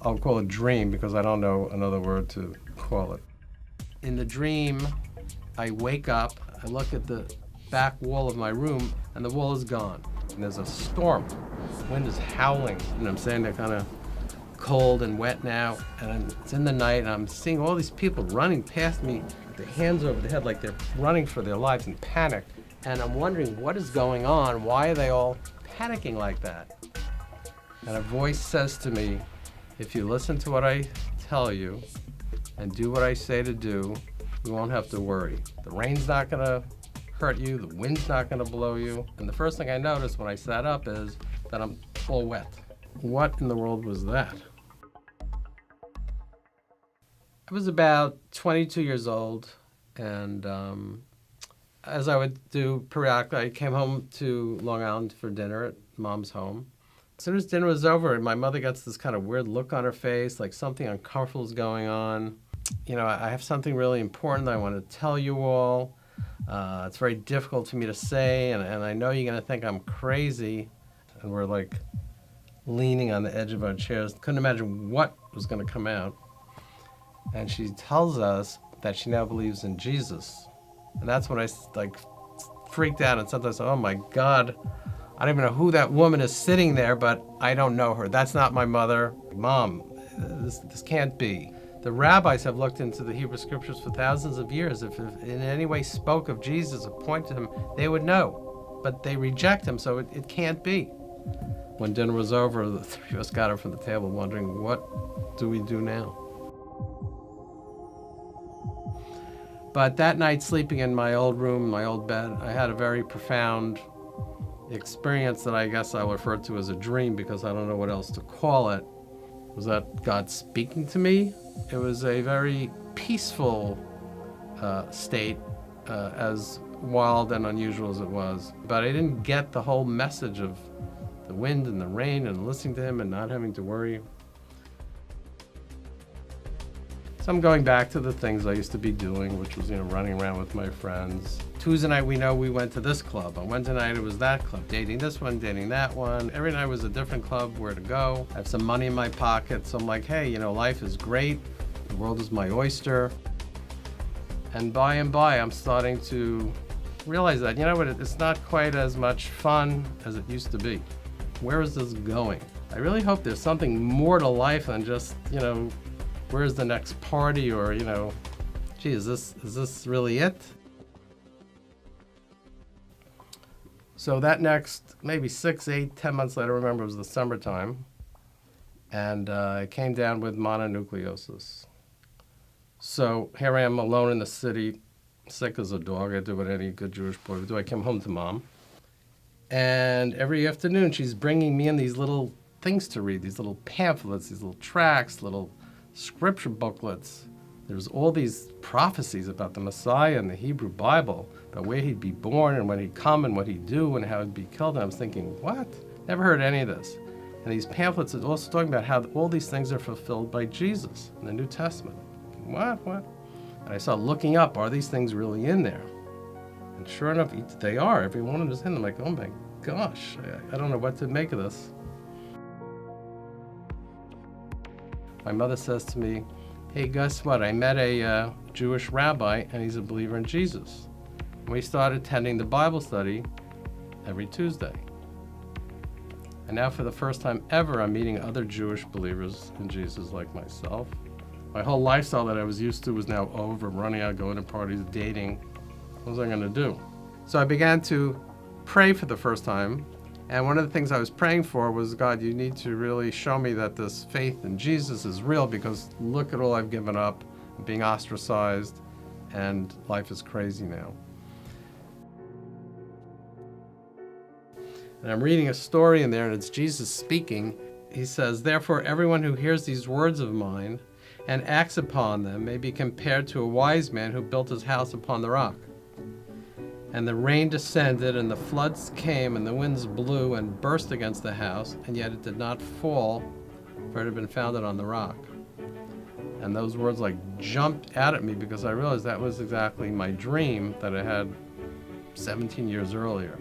I'll call it dream because I don't know another word to call it. In the dream, I wake up, I look at the back wall of my room, and the wall is gone. And there's a storm. The wind is howling, and I'm saying they're kind of cold and wet now, and it's in the night, and I'm seeing all these people running past me with their hands over their head like they're running for their lives in panic. And I'm wondering what is going on? Why are they all panicking like that? And a voice says to me, if you listen to what I tell you and do what I say to do, you won't have to worry. The rain's not gonna hurt you, the wind's not gonna blow you. And the first thing I noticed when I sat up is that I'm all wet. What in the world was that? I was about 22 years old, and as I would do periodically, I came home to Long Island for dinner at Mom's home. As soon as dinner was over, my mother gets this kind of weird look on her face, like something uncomfortable is going on. You know, I have something really important that I want to tell you all. It's very difficult for me to say, and I know you're going to think I'm crazy. And we're like leaning on the edge of our chairs. Couldn't imagine what was going to come out. And she tells us that she now believes in Jesus. And that's when I like freaked out, and sometimes, oh my God, I don't even know who that woman is sitting there, but I don't know her. That's not my mother. Mom, this can't be. The rabbis have looked into the Hebrew scriptures for thousands of years. If in any way spoke of Jesus or pointed to him, they would know. But they reject him, so it can't be. When dinner was over, the three of us got up from the table wondering, what do we do now? But that night, sleeping in my old room, my old bed, I had a very profound experience that I guess I'll refer to as a dream because I don't know what else to call it. Was that God speaking to me? It was a very peaceful state, as wild and unusual as it was. But I didn't get the whole message of the wind and the rain and listening to him and not having to worry. So I'm going back to the things I used to be doing, which was, running around with my friends. Tuesday night, we went to this club. On Wednesday night, it was that club. Dating this one, dating that one. Every night was a different club, where to go. I have some money in my pocket, so I'm like, hey, life is great. The world is my oyster. And by and by, I'm starting to realize that, it's not quite as much fun as it used to be. Where is this going? I really hope there's something more to life than just, where's the next party, or, gee, is this really it? So that next, maybe 6, 8, 10 months later, I remember it was the summertime, and I came down with mononucleosis. So here I am alone in the city, sick as a dog. I do what any good Jewish boy would do. I came home to Mom, and every afternoon she's bringing me in these little things to read, these little pamphlets, these little tracts, little scripture booklets. There's all these prophecies about the Messiah and the Hebrew Bible, about where he'd be born and when he'd come and what he'd do and how he'd be killed. And I was thinking, what? Never heard any of this. And these pamphlets are also talking about how all these things are fulfilled by Jesus in the New Testament. What? And I started looking up, are these things really in there? And sure enough, they are. Every one of them is in. I'm like, oh my gosh, I don't know what to make of this. My mother says to me, hey, guess what? I met a Jewish rabbi, and he's a believer in Jesus. And we started attending the Bible study every Tuesday. And now for the first time ever, I'm meeting other Jewish believers in Jesus like myself. My whole lifestyle that I was used to was now over, running out, going to parties, dating. What was I going to do? So I began to pray for the first time. And one of the things I was praying for was, God, you need to really show me that this faith in Jesus is real, because look at all I've given up, I'm being ostracized, and life is crazy now. And I'm reading a story in there, and it's Jesus speaking. He says, therefore, everyone who hears these words of mine and acts upon them may be compared to a wise man who built his house upon the rock. And the rain descended, and the floods came, and the winds blew and burst against the house, and yet it did not fall, for it had been founded on the rock. And those words jumped out at me, because I realized that was exactly my dream that I had 17 years earlier.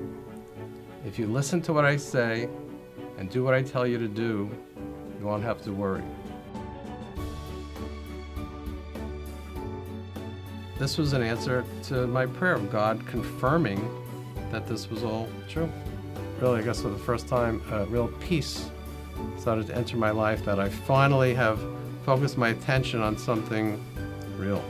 If you listen to what I say and do what I tell you to do, you won't have to worry. this was an answer to my prayer of God confirming that this was all true. Really, I guess for the first time, real peace started to enter my life, that I finally have focused my attention on something real.